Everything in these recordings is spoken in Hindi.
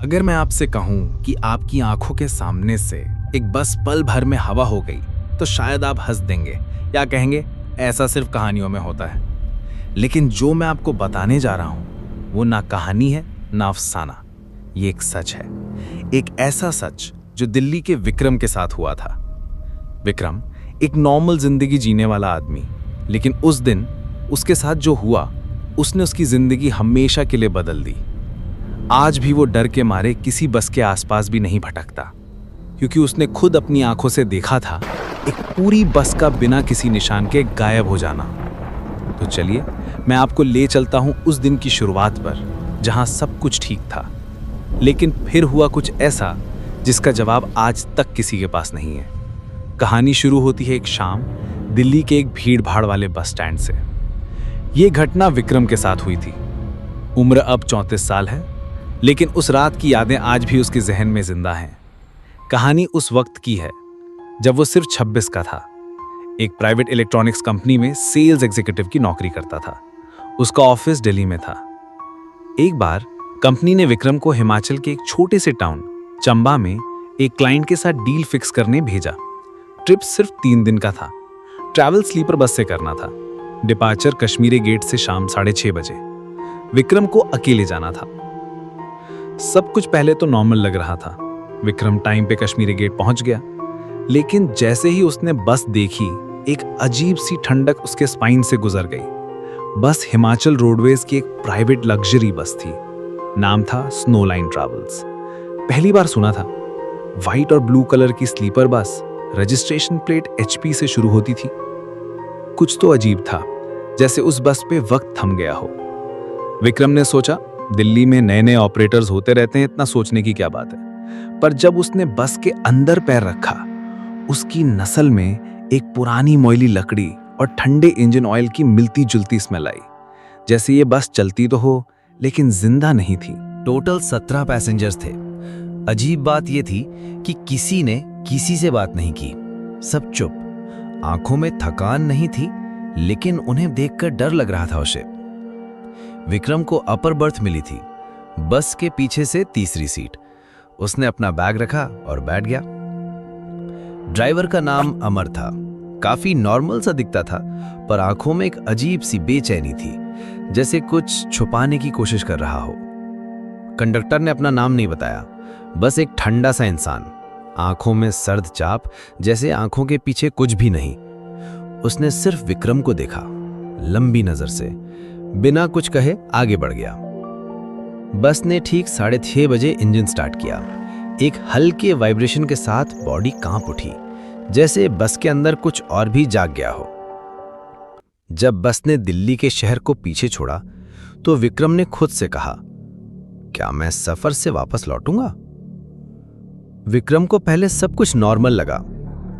अगर मैं आपसे कहूं कि आपकी आंखों के सामने से एक बस पल भर में हवा हो गई, तो शायद आप हंस देंगे या कहेंगे ऐसा सिर्फ कहानियों में होता है। लेकिन जो मैं आपको बताने जा रहा हूं वो ना कहानी है ना अफसाना, ये एक सच है। एक ऐसा सच जो दिल्ली के विक्रम के साथ हुआ था। विक्रम एक नॉर्मल जिंदगी जीने वाला आदमी, लेकिन उस दिन उसके साथ जो हुआ उसने उसकी जिंदगी हमेशा के लिए बदल दी। आज भी वो डर के मारे किसी बस के आसपास भी नहीं भटकता, क्योंकि उसने खुद अपनी आंखों से देखा था एक पूरी बस का बिना किसी निशान के गायब हो जाना। तो चलिए मैं आपको ले चलता हूं उस दिन की शुरुआत पर, जहां सब कुछ ठीक था, लेकिन फिर हुआ कुछ ऐसा जिसका जवाब आज तक किसी के पास नहीं है। कहानी शुरू होती है एक शाम दिल्ली के एक भीड़-भाड़ वाले बस स्टैंड से। ये घटना विक्रम के साथ हुई थी। उम्र अब 34 साल है, लेकिन उस रात की यादें आज भी उसके जहन में जिंदा हैं। कहानी उस वक्त की है जब वो सिर्फ 26 का था। एक प्राइवेट इलेक्ट्रॉनिक्स कंपनी में सेल्स एग्जीक्यूटिव की नौकरी करता था। उसका ऑफिस दिल्ली में था। एक बार कंपनी ने विक्रम को हिमाचल के एक छोटे से टाउन चंबा में एक क्लाइंट के साथ डील फिक्स करने भेजा। ट्रिप सिर्फ 3 दिन का था। ट्रैवल स्लीपर बस से करना था। डिपार्चर कश्मीरी गेट से शाम 6:30 बजे। विक्रम को अकेले जाना था। सब कुछ पहले तो नॉर्मल लग रहा था। विक्रम टाइम पे कश्मीरी गेट पहुंच गया, लेकिन जैसे ही उसने बस देखी, एक अजीब सी ठंडक उसके स्पाइन से गुजर गई। बस हिमाचल रोडवेज की एक प्राइवेट लग्जरी बस थी। नाम था स्नो लाइन ट्रैवल्स। पहली बार सुना था। व्हाइट और ब्लू कलर की sleeper bus, registration plate HP से शुरू होती थी। कुछ तो अजीब था, जैसे उस बस पे वक्त थम गया हो। विक्रम ने सोचा, दिल्ली में नए नए ऑपरेटर्स होते रहते हैं, इतना सोचने की क्या बात है। पर जब उसने बस के अंदर पैर रखा, उसकी नस्ल में एक पुरानी मोयली लकड़ी और ठंडे इंजन ऑयल की मिलती जुलती स्मेल आई। जैसे ये बस चलती तो हो, लेकिन जिंदा नहीं थी। टोटल 17 पैसेंजर्स थे। अजीब बात यह थी कि किसी ने किसी से बात नहीं की। सब चुप। आंखों में थकान नहीं थी, लेकिन उन्हें देखकर डर लग रहा था उसे। विक्रम को अपर बर्थ मिली थी, बस के पीछे से तीसरी सीट। उसने अपना बैग रखा और बैठ गया। ड्राइवर का नाम अमर था। काफी नॉर्मल सा दिखता था, पर आंखों में एक अजीब सी बेचैनी थी, जैसे कुछ छुपाने की कोशिश कर रहा हो। कंडक्टर ने अपना नाम नहीं बताया, बस एक ठंडा सा इंसान, आंखों में सर्द चाप, जैसे आंखों के पीछे कुछ भी नहीं। उसने सिर्फ विक्रम को देखा, लंबी नजर से, बिना कुछ कहे आगे बढ़ गया। बस ने ठीक 6:30 बजे इंजन स्टार्ट किया। एक हल्के वाइब्रेशन के साथ बॉडी कांप उठी, जैसे बस के अंदर कुछ और भी जाग गया हो। जब बस ने दिल्ली के शहर को पीछे छोड़ा, तो विक्रम ने खुद से कहा, क्या मैं सफर से वापस लौटूंगा? विक्रम को पहले सब कुछ नॉर्मल लगा।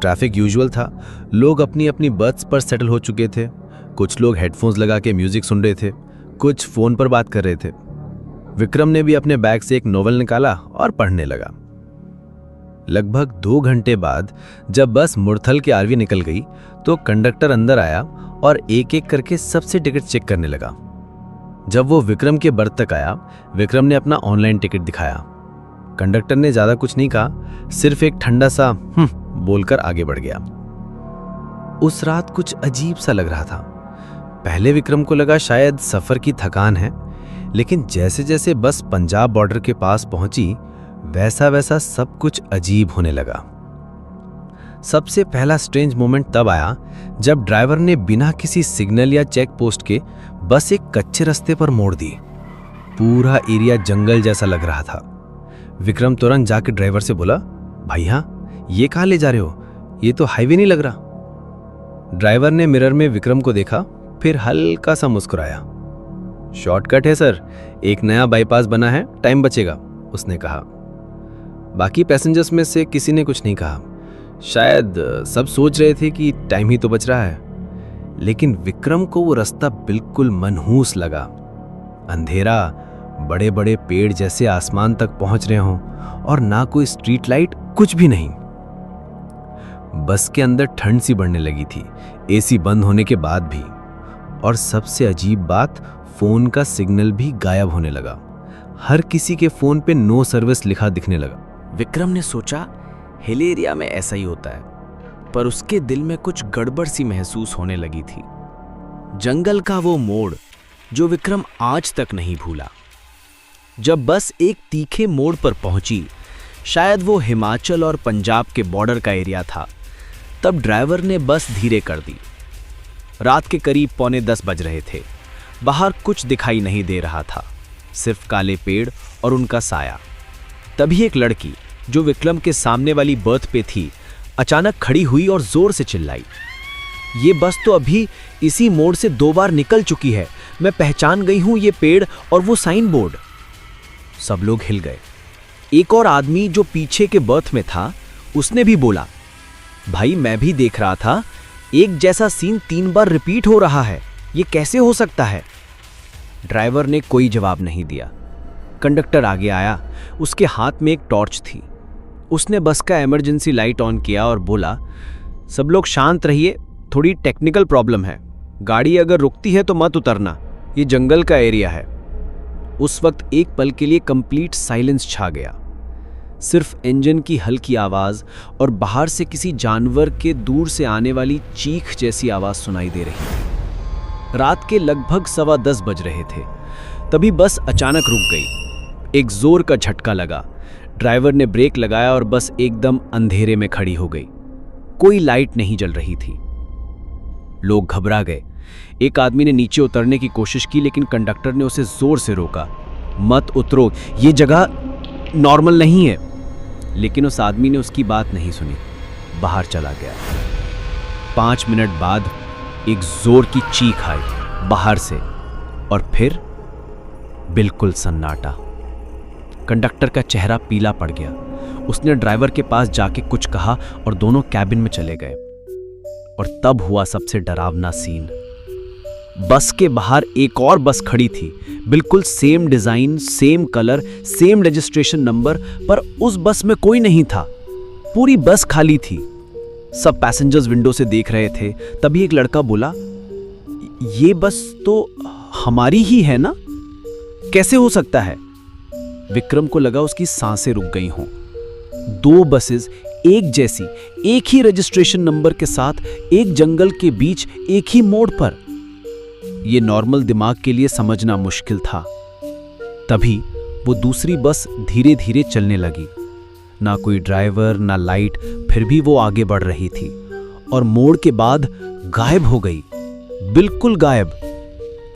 ट्रैफिक यूजुअल था, लोग अपनी अपनी बर्थ्स पर सेटल हो चुके थे। कुछ लोग हेडफोन्स लगा के म्यूजिक सुन रहे थे, कुछ फोन पर बात कर रहे थे। विक्रम ने भी अपने बैग से एक नोवेल निकाला और पढ़ने लगा। लगभग 2 घंटे बाद जब बस मुड़थल के आरवी निकल गई, तो कंडक्टर अंदर आया और एक एक करके सबसे टिकट चेक करने लगा। जब वो विक्रम के बर्थ तक आया, विक्रम ने अपना ऑनलाइन टिकट दिखाया। कंडक्टर ने ज्यादा कुछ नहीं कहा, सिर्फ एक ठंडा सा बोलकर आगे बढ़ गया। उस रात कुछ अजीब सा लग रहा था। पहले विक्रम को लगा शायद सफर की थकान है, लेकिन जैसे जैसे बस पंजाब बॉर्डर के पास पहुंची, वैसा वैसा सब कुछ अजीब होने लगा। सबसे पहला स्ट्रेंज मोमेंट तब आया जब ड्राइवर ने बिना किसी सिग्नल या चेक पोस्ट के बस एक कच्चे रास्ते पर मोड़ दी। पूरा एरिया जंगल जैसा लग रहा था। विक्रम तुरंत जाकर ड्राइवर से बोला, भैया ये कहाँ ले जा रहे हो? ये तो हाईवे नहीं लग रहा। ड्राइवर ने मिरर में विक्रम को देखा, फिर हल्का सा मुस्कुराया। शॉर्टकट है सर, एक नया बाईपास बना है, टाइम बचेगा, उसने कहा। बाकी पैसेंजर्स में से किसी ने कुछ नहीं कहा। शायद सब सोच रहे थे कि टाइम ही तो बच रहा है, लेकिन विक्रम को वो रास्ता बिल्कुल मनहूस लगा। अंधेरा, बड़े बड़े पेड़ जैसे आसमान तक पहुंच रहे हों, और ना कोई स्ट्रीट लाइट, कुछ भी नहीं। बस के अंदर ठंड सी बढ़ने लगी थी, AC बंद होने के बाद भी। और सबसे अजीब बात, फोन का सिग्नल भी गायब होने लगा। हर किसी के फोन पे नो सर्विस लिखा दिखने लगा। विक्रम ने सोचा हिल एरिया में ऐसा ही होता है, पर उसके दिल में कुछ गड़बड़ सी महसूस होने लगी थी। जंगल का वो मोड़ जो विक्रम आज तक नहीं भूला। जब बस एक तीखे मोड़ पर पहुंची, शायद वो हिमाचल और पंजाब के बॉर्डर का एरिया था, तब ड्राइवर ने बस धीरे कर दी। रात के करीब 9:45 बज रहे थे। बाहर कुछ दिखाई नहीं दे रहा था, सिर्फ काले पेड़ और उनका साया। तभी एक लड़की जो विक्रम के सामने वाली बर्थ पे थी, अचानक खड़ी हुई और जोर से चिल्लाई, ये बस तो अभी इसी मोड़ से 2 बार निकल चुकी है। मैं पहचान गई हूं ये पेड़ और वो साइन बोर्ड। सब लोग हिल गए। एक और आदमी जो पीछे के बर्थ में था, उसने भी बोला, भाई मैं भी देख रहा था, एक जैसा सीन 3 बार रिपीट हो रहा है, ये कैसे हो सकता है? ड्राइवर ने कोई जवाब नहीं दिया। कंडक्टर आगे आया, उसके हाथ में एक टॉर्च थी। उसने बस का इमरजेंसी लाइट ऑन किया और बोला, सब लोग शांत रहिए, थोड़ी टेक्निकल प्रॉब्लम है। गाड़ी अगर रुकती है तो मत उतरना, ये जंगल का एरिया है। उस वक्त एक पल के लिए कंप्लीट साइलेंस छा गया। सिर्फ इंजन की हल्की आवाज और बाहर से किसी जानवर के दूर से आने वाली चीख जैसी आवाज सुनाई दे रही थी। रात के लगभग 10:15 बज रहे थे। तभी बस अचानक रुक गई। एक जोर का झटका लगा। ड्राइवर ने ब्रेक लगाया और बस एकदम अंधेरे में खड़ी हो गई। कोई लाइट नहीं जल रही थी। लोग घबरा गए। एक आदमी ने नीचे उतरने की कोशिश की, लेकिन कंडक्टर ने उसे जोर से रोका, मत उतरो, ये जगह नॉर्मल नहीं है। लेकिन उस आदमी ने उसकी बात नहीं सुनी, बाहर चला गया। 5 मिनट बाद एक जोर की चीख आई बाहर से, और फिर बिल्कुल सन्नाटा। कंडक्टर का चेहरा पीला पड़ गया। उसने ड्राइवर के पास जाके कुछ कहा और दोनों कैबिन में चले गए। और तब हुआ सबसे डरावना सीन। बस के बाहर एक और बस खड़ी थी, बिल्कुल same design, same colour, same registration number, पर उस बस में कोई नहीं था। पूरी बस खाली थी। सब पैसेंजर्स विंडो से देख रहे थे। तभी एक लड़का बोला, ये बस तो हमारी ही है ना, कैसे हो सकता है? विक्रम को लगा उसकी सांसें रुक गई हों। 2 बसेस एक जैसी, एक ही रजिस्ट्रेशन नंबर के साथ, एक जंगल के बीच, एक ही मोड़ पर। यह नॉर्मल दिमाग के लिए समझना मुश्किल था। तभी वो दूसरी बस धीरे धीरे चलने लगी। ना कोई ड्राइवर, ना लाइट, फिर भी वो आगे बढ़ रही थी और मोड़ के बाद गायब हो गई, बिल्कुल गायब।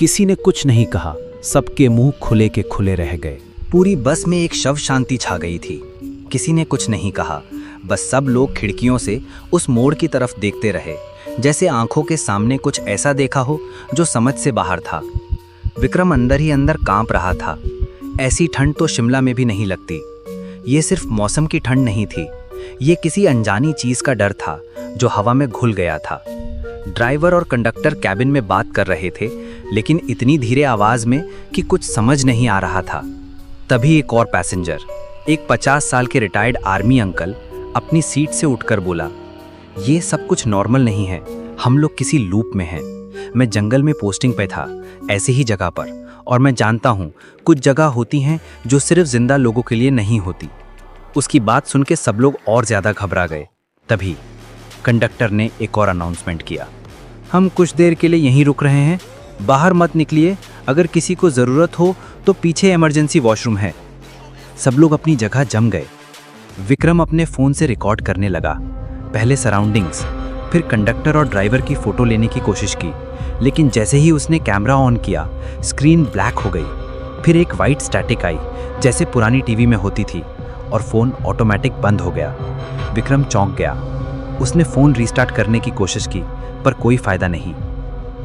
किसी ने कुछ नहीं कहा, सबके मुंह खुले के खुले रह गए। पूरी बस में एक शव शांति छा गई थी। किसी ने कुछ नहीं कहा, बस सब लोग खिड़कियों से उस मोड़ की तरफ देखते रहे, जैसे आंखों के सामने कुछ ऐसा देखा हो जो समझ से बाहर था। विक्रम अंदर ही अंदर कांप रहा था। ऐसी ठंड तो शिमला में भी नहीं लगती। ये सिर्फ मौसम की ठंड नहीं थी, ये किसी अनजानी चीज का डर था जो हवा में घुल गया था। ड्राइवर और कंडक्टर कैबिन में बात कर रहे थे, लेकिन इतनी धीरे आवाज में कि कुछ समझ नहीं आ रहा था। तभी एक और पैसेंजर, एक 50 साल के रिटायर्ड आर्मी अंकल, अपनी सीट से उठकर बोला, ये सब कुछ नॉर्मल नहीं है, हम लोग किसी लूप में हैं। मैं जंगल में पोस्टिंग पे था, ऐसी ही जगह पर, और मैं जानता हूँ कुछ जगह होती हैं जो सिर्फ जिंदा लोगों के लिए नहीं होती। उसकी बात सुन के सब लोग और ज़्यादा घबरा गए। तभी कंडक्टर ने एक और अनाउंसमेंट किया, हम कुछ देर के लिए यहीं रुक रहे हैं, बाहर मत निकलिए, अगर किसी को ज़रूरत हो तो पीछे इमरजेंसी वॉशरूम है। सब लोग अपनी जगह जम गए। विक्रम अपने फ़ोन से रिकॉर्ड करने लगा, पहले सराउंडिंग्स, फिर कंडक्टर और ड्राइवर की फ़ोटो लेने की कोशिश की, लेकिन जैसे ही उसने कैमरा ऑन किया, स्क्रीन ब्लैक हो गई। फिर एक वाइट स्टैटिक आई, जैसे पुरानी टीवी में होती थी, और फ़ोन ऑटोमेटिक बंद हो गया। विक्रम चौंक गया। उसने फ़ोन रीस्टार्ट करने की कोशिश की, पर कोई फ़ायदा नहीं।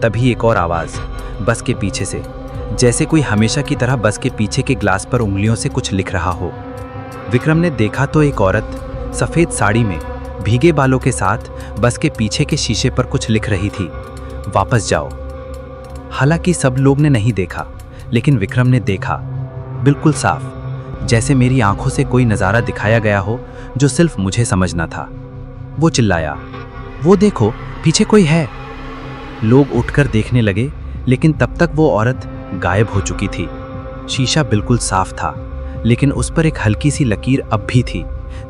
तभी एक और आवाज़ बस के पीछे से, जैसे कोई हमेशा की तरह बस के पीछे के ग्लास पर उंगलियों से कुछ लिख रहा हो। विक्रम ने देखा तो एक औरत सफ़ेद साड़ी में, भीगे बालों के साथ बस के पीछे के शीशे पर कुछ लिख रही थी, वापस जाओ। हालांकि सब लोग ने नहीं देखा, लेकिन विक्रम ने देखा, बिल्कुल साफ, जैसे मेरी आंखों से कोई नज़ारा दिखाया गया हो जो सिर्फ मुझे समझना था। वो चिल्लाया, वो देखो, पीछे कोई है। लोग उठकर देखने लगे, लेकिन तब तक वो औरत गायब हो चुकी थी। शीशा बिल्कुल साफ था, लेकिन उस पर एक हल्की सी लकीर अब भी थी,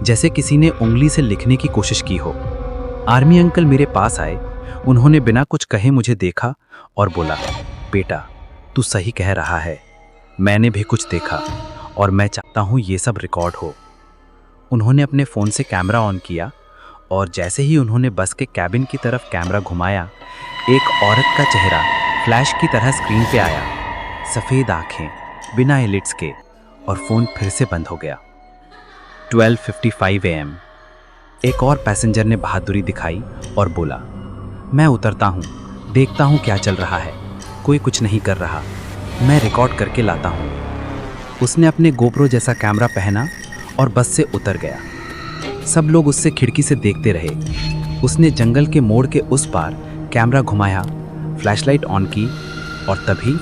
जैसे किसी ने उंगली से लिखने की कोशिश की हो। आर्मी अंकल मेरे पास आए। उन्होंने बिना कुछ कहे मुझे देखा और बोला, बेटा तू सही कह रहा है, मैंने भी कुछ देखा और मैं चाहता हूँ ये सब रिकॉर्ड हो। उन्होंने अपने फ़ोन से कैमरा ऑन किया और जैसे ही उन्होंने बस के कैबिन की तरफ कैमरा घुमाया, एक औरत का चेहरा फ्लैश की तरह स्क्रीन पे आया। सफ़ेद आँखें, बिना एलिट्स के, और फ़ोन फिर से बंद हो गया। 12:55 AM। एक और पैसेंजर ने बहादुरी दिखाई और बोला, मैं उतरता हूँ, देखता हूँ क्या चल रहा है। कोई कुछ नहीं कर रहा, मैं रिकॉर्ड करके लाता हूँ। उसने अपने गोप्रो जैसा कैमरा पहना और बस से उतर गया। सब लोग उससे खिड़की से देखते रहे। उसने जंगल के मोड़ के उस पार कैमरा घुमाया, फ्लैशलाइट ऑन की और तभी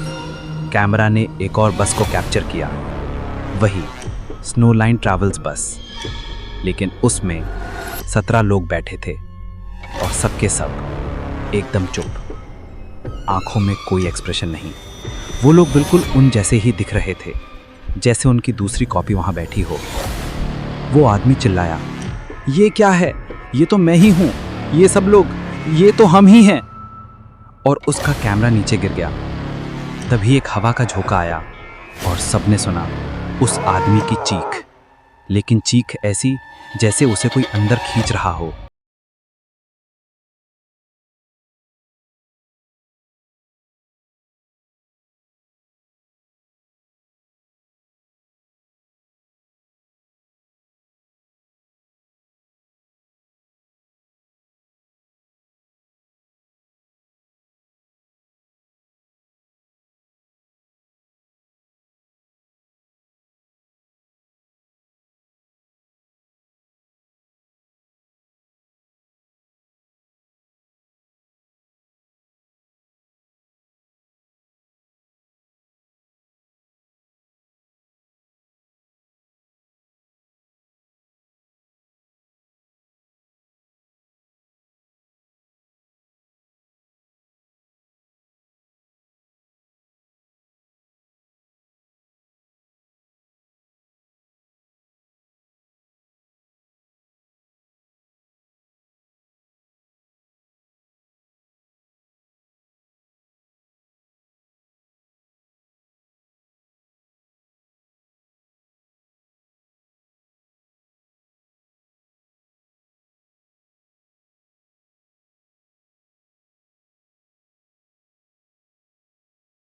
कैमरा ने एक और बस को कैप्चर किया। वही स्नो लाइन ट्रैवल्स बस, लेकिन उसमें 17 लोग बैठे थे और सबके सब एकदम चुप, आंखों में कोई एक्सप्रेशन नहीं। वो लोग बिल्कुल उन जैसे ही दिख रहे थे जैसे उनकी दूसरी कॉपी वहां बैठी हो। वो आदमी चिल्लाया, ये क्या है? ये तो मैं ही हूं, ये सब लोग, ये तो हम ही हैं। और उसका कैमरा नीचे गिर गया। तभी एक हवा का झोंका आया और सबने सुना उस आदमी की चीख, लेकिन चीख ऐसी जैसे उसे कोई अंदर खींच रहा हो।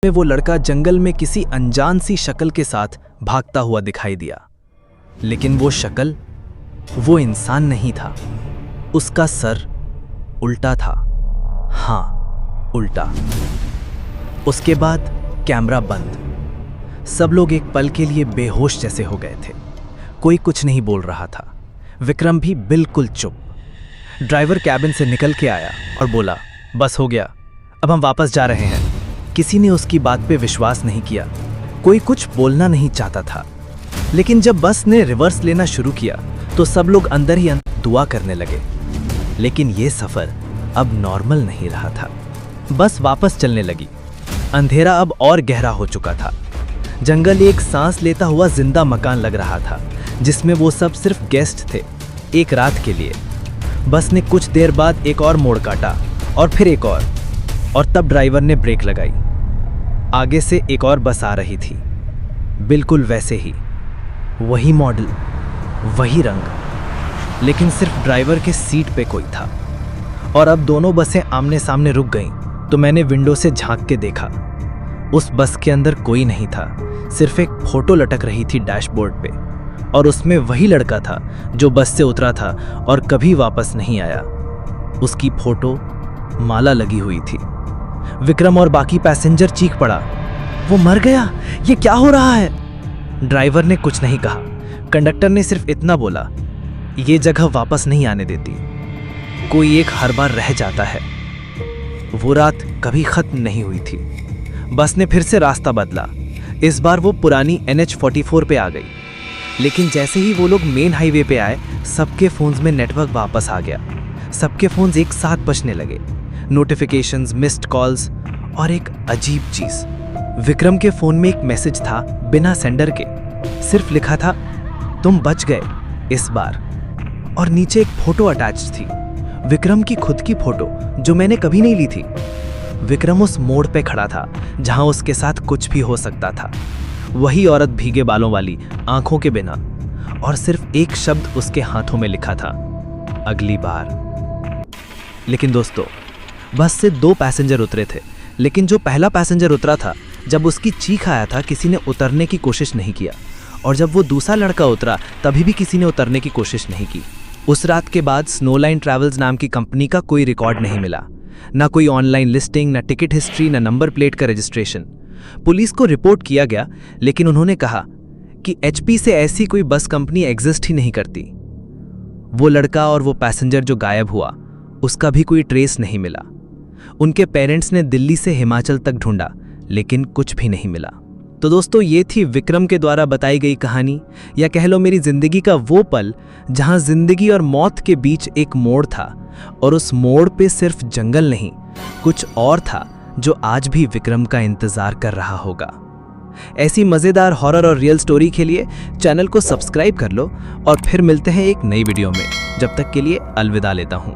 में वो लड़का जंगल में किसी अनजान सी शक्ल के साथ भागता हुआ दिखाई दिया, लेकिन वो शक्ल वो इंसान नहीं था। उसका सर उल्टा था। हाँ, उल्टा। उसके बाद कैमरा बंद। सब लोग एक पल के लिए बेहोश जैसे हो गए थे। कोई कुछ नहीं बोल रहा था। विक्रम भी बिल्कुल चुप। ड्राइवर कैबिन से निकल के आया और बोला, बस हो गया, अब हम वापस जा रहे हैं। किसी ने उसकी बात पे विश्वास नहीं किया। कोई कुछ बोलना नहीं चाहता था। लेकिन जब बस ने रिवर्स लेना शुरू किया तो सब लोग अंदर ही अंदर दुआ करने लगे। लेकिन ये सफ़र अब नॉर्मल नहीं रहा था। बस वापस चलने लगी। अंधेरा अब और गहरा हो चुका था। जंगल एक सांस लेता हुआ जिंदा मकान लग रहा था, जिसमें वो सब सिर्फ गेस्ट थे, एक रात के लिए। बस ने कुछ देर बाद एक और मोड़ काटा और फिर एक और तब ड्राइवर ने ब्रेक लगाई। आगे से एक और बस आ रही थी, बिल्कुल वैसे ही, वही मॉडल, वही रंग, लेकिन सिर्फ ड्राइवर के सीट पे कोई था। और अब दोनों बसें आमने सामने रुक गईं, तो मैंने विंडो से झांक के देखा। उस बस के अंदर कोई नहीं था, सिर्फ एक फोटो लटक रही थी डैशबोर्ड पे, और उसमें वही लड़का था जो बस से उतरा था और कभी वापस नहीं आया। उसकी फोटो माला लगी हुई थी। विक्रम और बाकी पैसेंजर चीख पड़ा, वो मर गया, ये क्या हो रहा है? ड्राइवर ने कुछ नहीं कहा। कंडक्टर ने सिर्फ इतना बोला, ये जगह वापस नहीं आने देती, कोई एक हर बार रह जाता है। वो रात कभी खत्म नहीं हुई थी। बस ने फिर से रास्ता बदला। इस बार वो पुरानी NH44 पे आ गई। लेकिन जैसे ही वो लोग मेन हाईवे पे आए, सबके फोन्स में नेटवर्क वापस आ गया। सबके फोन्स एक साथ बजने लगे। नोटिफिकेशंस, मिस्ड कॉल्स और एक अजीब चीज, विक्रम के फोन में एक मैसेज था बिना सेंडर के। सिर्फ लिखा था, तुम बच गए इस बार। और नीचे एक फोटो अटैच थी, विक्रम की खुद की फोटो जो मैंने कभी नहीं ली थी। विक्रम उस मोड़ पे खड़ा था जहां उसके साथ कुछ भी हो सकता था। वही औरत भीगे बालों वाली, आंखों के बिना, और सिर्फ एक शब्द उसके हाथों में लिखा था, अगली बार। लेकिन दोस्तों, बस से 2 पैसेंजर उतरे थे, लेकिन जो पहला पैसेंजर उतरा था, जब उसकी चीख आया था किसी ने उतरने की कोशिश नहीं किया। और जब वो दूसरा लड़का उतरा तभी भी किसी ने उतरने की कोशिश नहीं की। उस रात के बाद स्नो लाइन ट्रैवल्स नाम की कंपनी का कोई रिकॉर्ड नहीं मिला, ना कोई ऑनलाइन लिस्टिंग, ना टिकट हिस्ट्री, ना नंबर प्लेट का रजिस्ट्रेशन। पुलिस को रिपोर्ट किया गया, लेकिन उन्होंने कहा कि एचपी से ऐसी कोई बस कंपनी एग्जिस्ट ही नहीं करती। वो लड़का और वो पैसेंजर जो गायब हुआ, उसका भी कोई ट्रेस नहीं मिला। उनके पेरेंट्स ने दिल्ली से हिमाचल तक ढूंढा, लेकिन कुछ भी नहीं मिला। तो दोस्तों, ये थी विक्रम के द्वारा बताई गई कहानी, या कह लो मेरी जिंदगी का वो पल जहां जिंदगी और मौत के बीच एक मोड़ था, और उस मोड़ पे सिर्फ जंगल नहीं, कुछ और था जो आज भी विक्रम का इंतजार कर रहा होगा। ऐसी मजेदार हॉरर और रियल स्टोरी के लिए चैनल को सब्सक्राइब कर लो, और फिर मिलते हैं एक नई वीडियो में। जब तक के लिए अलविदा लेता हूं।